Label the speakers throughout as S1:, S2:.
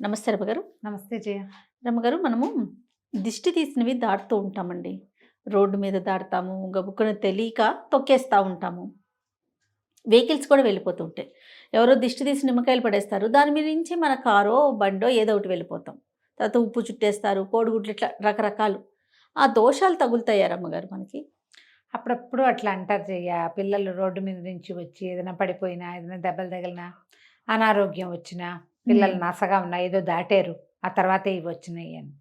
S1: నమస్తే రమ్మగారు.
S2: నమస్తే జయ.
S1: రమ్మగారు, మనము దిష్టి తీసినవి దాటుతూ ఉంటామండి. రోడ్డు మీద దాటుతాము, గబుక్కున తెలియక తొక్కేస్తా ఉంటాము. వెహికల్స్ కూడా వెళ్ళిపోతూ ఉంటాయి. ఎవరో దిష్టి తీసి నిమ్మకాయలు పడేస్తారు. దాని మీద నుంచి మన కారో, బండో ఏదో ఒకటి వెళ్ళిపోతాం. తర్వాత ఉప్పు చుట్టేస్తారు, కోడిగుడ్లు, ఇట్లా రకరకాలు. ఆ దోషాలు తగులుతాయా రమ్మగారు మనకి?
S2: అప్పుడప్పుడు అట్లా అంటారు జయ. పిల్లలు రోడ్డు మీద నుంచి వచ్చి ఏదైనా పడిపోయినా, ఏదైనా దెబ్బలు తగిలినా, అనారోగ్యం వచ్చినా, పిల్లలు నసగా ఉన్నా, ఏదో దాటారు, ఆ తర్వాత ఇవి వచ్చినాయి అని.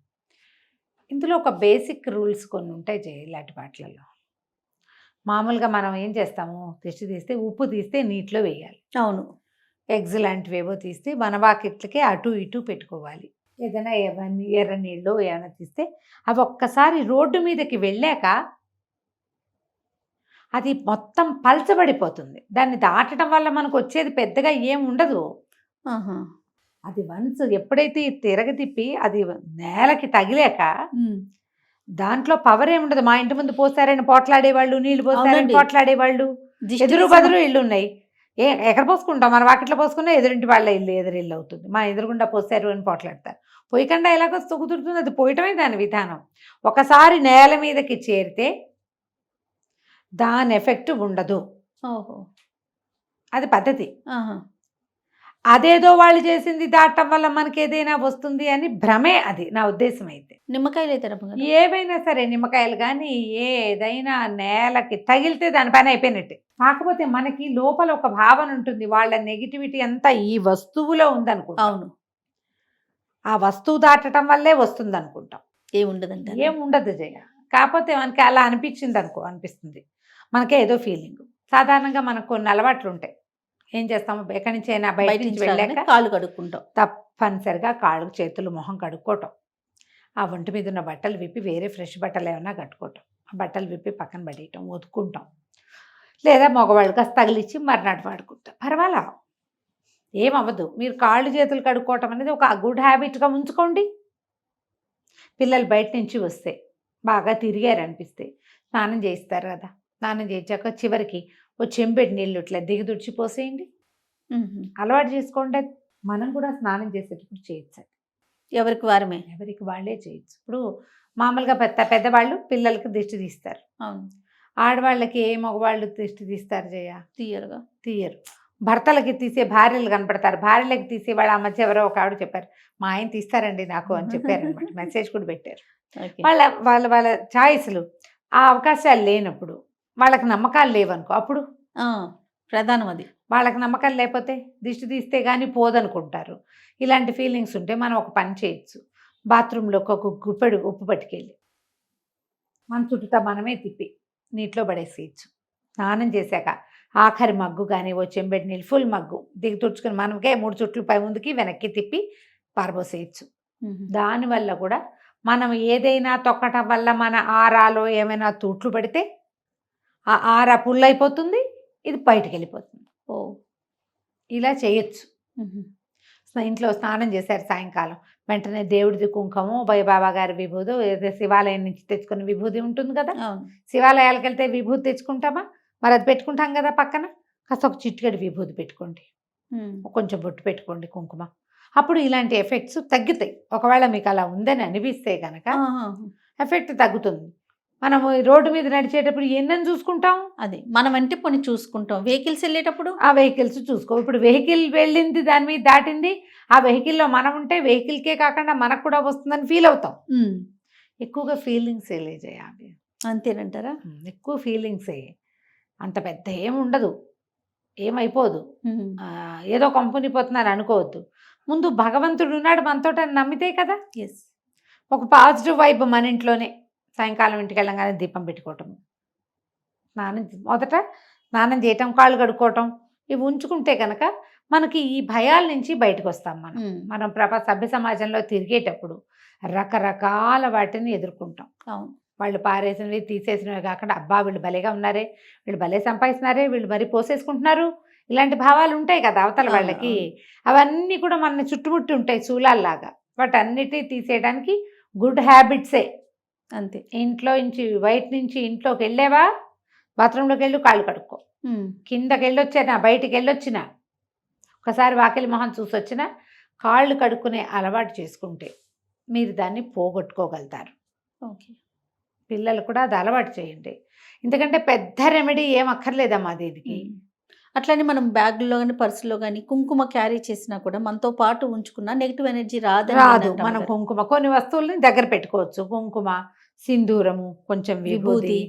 S2: ఇందులో ఒక బేసిక్ రూల్స్ కొన్ని ఉంటాయి జయ. ఇలాంటి వాటిలలో మామూలుగా మనం ఏం చేస్తాము, దిష్టి తీస్తే ఉప్పు తీస్తే నీటిలో వేయాలి.
S1: అవును.
S2: ఎగ్స్ లాంటివి ఏవో తీస్తే మన వాకిట్లకే అటు ఇటు పెట్టుకోవాలి. ఏదైనా ఎర్ర నీళ్ళు ఏమైనా తీస్తే అవి ఒక్కసారి రోడ్డు మీదకి వెళ్ళాక అది మొత్తం పల్చబడిపోతుంది. దాన్ని దాటడం వల్ల మనకు వచ్చేది పెద్దగా ఏం ఉండదు.
S1: ఆహా.
S2: అది వన్స్ ఎప్పుడైతే తిప్పి అది నేలకి తగిలాక దాంట్లో పవర్ ఏముండదు. మా ఇంటి ముందు పోస్తారని పోట్లాడేవాళ్ళు, నీళ్లు పోస్తారని
S1: అవునండి.
S2: పోట్లాడేవాళ్ళు,
S1: దిష్టి
S2: ఎదురు
S1: తీసిన-
S2: బదురు ఇల్లు ఉన్నాయి. ఎక్కడ పోసుకుంటాం? మన వాకిట్లో పోసుకున్నా ఎదురింటి వాళ్ళ ఇల్లు ఎదురిల్లు అవుతుంది. మా ఎదురుగుండా పోసారు అని పోట్లాడతారు. పోయకుండా ఎలాగో కుదురుతుంది? అది పోయటమే దాని విధానం. ఒకసారి నేల మీదకి చేరితే దాని ఎఫెక్ట్ ఉండదు.
S1: ఓహో.
S2: అది పద్ధతి.
S1: ఆహా.
S2: అదేదో వాళ్ళు చేసింది దాటం వల్ల మనకి ఏదైనా వస్తుంది అని భ్రమే. అది నా ఉద్దేశం. అయితే
S1: నిమ్మకాయలు అయితే రమ్మగారు.
S2: ఏవైనా సరే, నిమ్మకాయలు కానీ ఏదైనా నేలకి తగిలితే దాని పని అయిపోయినట్టే. కాకపోతే మనకి లోపల ఒక భావన ఉంటుంది, వాళ్ళ నెగిటివిటీ అంతా ఈ వస్తువులో ఉందనుకుంటాం.
S1: అవును.
S2: ఆ వస్తువు దాటడం వల్లే వస్తుంది అనుకుంటాం.
S1: ఏముండదంట.
S2: ఏముండదు జయ. కాకపోతే మనకి అలా అనిపించింది అనిపిస్తుంది. మనకే ఏదో ఫీలింగ్. సాధారణంగా మనకు కొన్ని అలవాట్లు ఉంటాయి. ఏం చేస్తాము, ఎక్కడి నుంచి అయినా బయట నుంచి వెళ్ళాక
S1: కాళ్ళు కడుక్కుంటాం.
S2: తప్పనిసరిగా కాళ్ళు, చేతులు, మొహం కడుక్కోవటం. ఆ ఒంటి మీద ఉన్న బట్టలు విప్పి వేరే ఫ్రెష్ బట్టలు ఏమైనా కట్టుకోవటం. ఆ బట్టలు విప్పి పక్కన పడేయటం, ఒతుక్కుంటాం. లేదా మగవాళ్ళు కాస్త తగిలిచ్చి మర్నాడు వాడుకుంటాం. పర్వాలా, ఏమవ్వదు. మీరు కాళ్ళు చేతులు కడుక్కోవటం అనేది ఒక గుడ్ హ్యాబిట్గా ఉంచుకోండి. పిల్లలు బయట నుంచి వస్తే బాగా తిరిగారనిపిస్తే స్నానం చేయిస్తారు కదా, స్నానం చేయించాక చివరికి ఓ చెంబెడి నీళ్ళు ఇట్లా దిగదుడిచి పోసేయండి. అలవాటు చేసుకోండి. అది మనం కూడా స్నానం చేసేటప్పుడు చేయొచ్చు.
S1: ఎవరికి వారమే.
S2: ఎవరికి వాళ్ళే చేయొచ్చు. ఇప్పుడు మామూలుగా పెద్దవాళ్ళు పిల్లలకి దిష్టి తీస్తారు.
S1: అవును.
S2: ఆడవాళ్ళకి మగవాళ్ళు దిష్టి తీస్తారు జయ?
S1: తీయరుగా.
S2: తీయరు. భర్తలకి తీసే భార్యలు కనపడతారు. భార్యలకి తీసే వాళ్ళు ఆ మధ్య ఎవరో ఒక ఆవిడ చెప్పారు, మా ఆయన తీస్తారండి నాకు అని చెప్పారు అనమాట. మెసేజ్ కూడా పెట్టారు. వాళ్ళ వాళ్ళ వాళ్ళ ఛాయిస్లు. ఆ అవకాశాలు లేనప్పుడు, వాళ్ళకి నమ్మకాలు లేవనుకో, అప్పుడు
S1: ప్రధానం అది.
S2: వాళ్ళకి నమ్మకాలు లేకపోతే దిష్టి తీస్తే కానీ పోదనుకుంటారు. ఇలాంటి ఫీలింగ్స్ ఉంటే మనం ఒక పని చేయొచ్చు. బాత్రూంలో ఒక గుప్పెడు ఉప్పు పట్టుకెళ్ళి మన చుట్టూ మనమే తిప్పి నీటిలో పడేసేయచ్చు. స్నానం చేశాక ఆఖరి మగ్గు కానీ ఓ చెంబెడి నీళ్ళు ఫుల్ మగ్గు దిగి తుడుచుకొని మనకే 3 చుట్లు పై ముందుకి వెనక్కి తిప్పి పారబోసేయచ్చు. దానివల్ల కూడా మనం ఏదైనా తొక్కటం వల్ల మన ఆరాలో ఏమైనా తూట్లు పడితే ఆ ఆరా పుల్లైపోతుంది, ఇది బయటికి వెళ్ళిపోతుంది.
S1: ఓ,
S2: ఇలా చేయొచ్చు. ఇంట్లో స్నానం చేశారు సాయంకాలం, వెంటనే దేవుడిది కుంకుమ, బాబా గారి విభూది, ఏదో శివాలయం నుంచి తెచ్చుకున్న విభూది ఉంటుంది కదా. శివాలయాలకు వెళ్తే విభూతి తెచ్చుకుంటామా, మరి అది పెట్టుకుంటాం కదా పక్కన. కాస్త ఒక చిటికెడు విభూతి పెట్టుకోండి, కొంచెం బొట్టు పెట్టుకోండి, కుంకుమ. అప్పుడు ఇలాంటి ఎఫెక్ట్స్ తగ్గుతాయి. ఒకవేళ మీకు అలా ఉందని అనిపిస్తే కనుక ఎఫెక్ట్ తగ్గుతుంది. మనము రోడ్డు మీద నడిచేటప్పుడు ఎన్నని చూసుకుంటాం,
S1: అది మనం అంటే పని చూసుకుంటాం. వెహికల్స్ వెళ్ళేటప్పుడు
S2: ఆ వెహికల్స్ చూసుకో. ఇప్పుడు వెహికల్ వెళ్ళింది, దాని మీద దాటింది, ఆ వెహికల్లో మనం ఉంటే వెహికల్కే కాకుండా మనకు కూడా వస్తుందని ఫీల్ అవుతాం. ఎక్కువగా ఫీలింగ్స్ చేయాలి.
S1: అంతేనంటారా?
S2: ఎక్కువ ఫీలింగ్సే. అంత పెద్ద ఏముండదు, ఏమైపోదు. ఏదో కంపెనీ పోతున్నారు అనుకోవద్దు. ముందు భగవంతుడు ఉన్నాడు మనతో అని నమ్మితే కదా.
S1: ఎస్.
S2: ఒక పాజిటివ్ వైబ్ మన ఇంట్లోనే. సాయంకాలం ఇంటికి వెళ్ళంగానే దీపం పెట్టుకోవటం, మొదట స్నానం చేయటం, కాళ్ళు కడుక్కోవటం, ఇవి ఉంచుకుంటే కనుక మనకి ఈ భయాల నుంచి బయటకు వస్తాం. మనం సభ్య సమాజంలో తిరిగేటప్పుడు రకరకాల వాటిని ఎదుర్కొంటాం.
S1: అవును.
S2: వాళ్ళు పారేసినవి తీసేసినవి కాకుండా, అబ్బా వీళ్ళు భలేగా ఉన్నారే, వీళ్ళు భలే సంపాదిస్తున్నారే, వీళ్ళు మరీ పోసేసుకుంటున్నారు, ఇలాంటి భావాలు ఉంటాయి కదా అవతల వాళ్ళకి. అవన్నీ కూడా మన చుట్టుముట్టి ఉంటాయి శూలాల్లాగా. వాటన్నిటినీ తీసేయడానికి గుడ్ హ్యాబిట్సే.
S1: అంతే.
S2: ఇంట్లో నుంచి బయట నుంచి ఇంట్లోకి వెళ్ళావా, బాత్రూంలోకి వెళ్ళి కాళ్ళు కడుక్కో. కిందకి వెళ్ళొచ్చినా, బయటికి వెళ్ళొచ్చినా, ఒకసారి వాకిలి మొహం చూసి వచ్చినా కాళ్ళు కడుక్కునే అలవాటు చేసుకుంటే మీరు దాన్ని పోగొట్టుకోగలుగుతారు.
S1: ఓకే.
S2: పిల్లలు కూడా అది అలవాటు చేయండి. ఎందుకంటే పెద్ద రెమెడీ ఏం అక్కర్లేదమ్మా దీనికి.
S1: అట్లనే మనం బ్యాగ్‌లో గాని, పర్సులో గాని కుంకుమ క్యారీ చేసినా కూడా మనతో పాటు ఉంచుకున్న నెగెటివ్ ఎనర్జీ రాదని
S2: రాదు.
S1: విన్నాను
S2: మనం
S1: అమ్మగారు.
S2: కుంకుమ కొన్ని వస్తువుల్ని దగ్గర పెట్టుకోవచ్చు. కుంకుమ, సింధూరము, కొంచెం విభూది
S1: విభూది.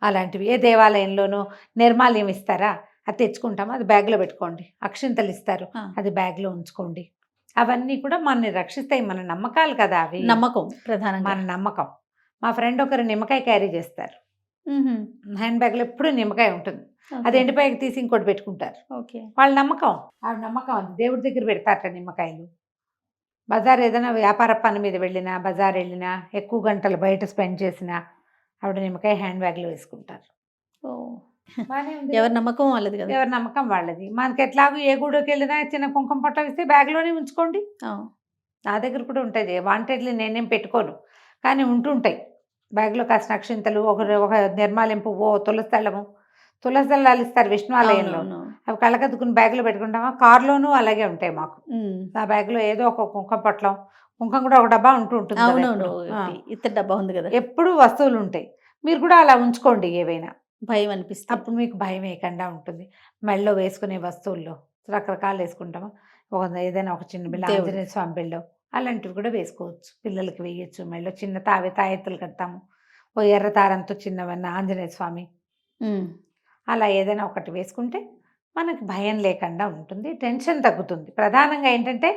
S2: అలాంటివి. ఏ దేవాలయంలోనూ నిర్మాల్యం ఇస్తారా? అది తెచ్చుకుంటాము. అది బ్యాగ్‌లో పెట్టుకోండి. అక్షింతలు ఇస్తారు.
S1: ఆ!
S2: అది బ్యాగ్‌లో ఉంచుకోండి. అవన్నీ కూడా మనల్ని రక్షిస్తాయి. మన నమ్మకాలు కదా అవి.
S1: నమ్మకం ప్రధానంగా.
S2: మన నమ్మకం. మా ఫ్రెండ్ ఒకరు నిమ్మకాయ క్యారీ చేస్తారు.
S1: హుహు.
S2: హ్యాండ్ బ్యాగ్‌లో ఎప్పుడూ నిమ్మకాయ ఉంటుంది. అది
S1: ఓకే.
S2: ఎండిపోయాక తీసి ఇంకోటి పెట్టుకుంటారు.
S1: ఓకే.
S2: వాళ్ళ నమ్మకం. ఆవిడ నమ్మకం అది. దేవుడి దగ్గర పెడతారట నిమ్మకాయలు. బజార్ ఏదైనా వ్యాపార పని మీద వెళ్ళినా, బజార్ వెళ్ళినా, ఎక్కువ గంటలు బయట స్పెండ్ చేసినా ఆవిడ నిమ్మకాయ హ్యాండ్ బ్యాగ్‌లో వేసుకుంటారు.
S1: ఓహ్!
S2: బానే ఉంది.
S1: ఎవరి నమ్మకం వాళ్ళది కదా!
S2: ఎవరి నమ్మకం వాళ్ళది. మనకి ఎట్లాగో ఏ గుడికి వెళ్ళినా చిన్న కుంకుమ పట్ల ఇస్తే బ్యాగ్‌లోనే ఉంచుకోండి.
S1: ఆ!
S2: నా దగ్గర కూడా ఉంటుంది. వాంటెడ్లీ నేనేం పెట్టుకోను. కానీ ఉంటుంటాయి. బ్యాగ్‌లో కాసిన అక్షింతలు, ఒక నిర్మాల్యం పువ్వో, తులసి దళము. తులసి దళాలు ఇస్తారు విష్ణు ఆలయంలో.
S1: అవునవును.
S2: అవి కళ్ళకద్దుకుని బ్యాగ్‌లో పెట్టుకుంటామా. కార్‌లోనూ అలాగే ఉంటాయి మాకు.
S1: హ్మ్.
S2: నా బ్యాగ్‌లో ఏదో ఒక కుంకుమ పొట్లం, కుంకుమ కూడా ఒక డబ్బా ఉంటుంది కదా
S1: అవునవును.
S2: ఎప్పుడు. ఆ!
S1: ఇత్తడి డబ్బా ఉంది కదా!
S2: ఎప్పుడూ వస్తువులు ఉంటాయి. మీరు కూడా అలా ఉంచుకోండి ఏవైనా.
S1: భయం అనిపిస్తుంది.
S2: అప్పుడు మీకు భయం వేయకుండా ఉంటుంది. మెడలో వేసుకునే వస్తువుల్లో రకరకాలు వేసుకుంటాము. ఏదైనా ఒక చిన్న బిళ్ళ,
S1: దేవుడు.
S2: ఆంజనేయ స్వామి బిళ్ళో అలాంటివి కూడా వేసుకోవచ్చు. పిల్లలకి వేయొచ్చు. మెడలో చిన్న తాయెత్తులు కడతాము. ఓ ఎర్ర దారంతో చిన్నవన్న ఆంజనేయ స్వామి
S1: హ్మ్.
S2: అలా ఏదైనా ఒకటి వేసుకుంటే మనకి భయం లేకుండా ఉంటుంది. టెన్షన్ తగ్గుతుంది. ప్రధానంగా ఏంటంటే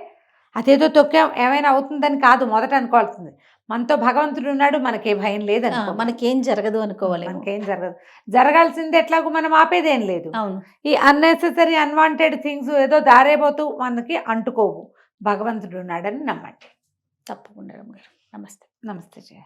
S2: అదేదో తొక్కాం ఏమైనా అవుతుందని కాదు మొదట అనుకోవాల్సింది. మనతో భగవంతుడు ఉన్నాడు. మనకే భయం
S1: ఆ!
S2: లేదనుకో.
S1: మనకేం జరగదు అనుకోవాలేమో.
S2: మనకేం జరగదు. జరగాల్సింది ఎట్లాగో మనం ఆపేదేం లేదు.
S1: అవును.
S2: ఈ అన్నెసెసరీ అన్వాంటెడ్ థింగ్స్ ఏదో దారేపోతూ మనకి అంటుకోవు. భగవంతుడు ఉన్నాడని నమ్మండి.
S1: తప్పకుండా అమ్మగారు. నమస్తే.
S2: నమస్తే జయ.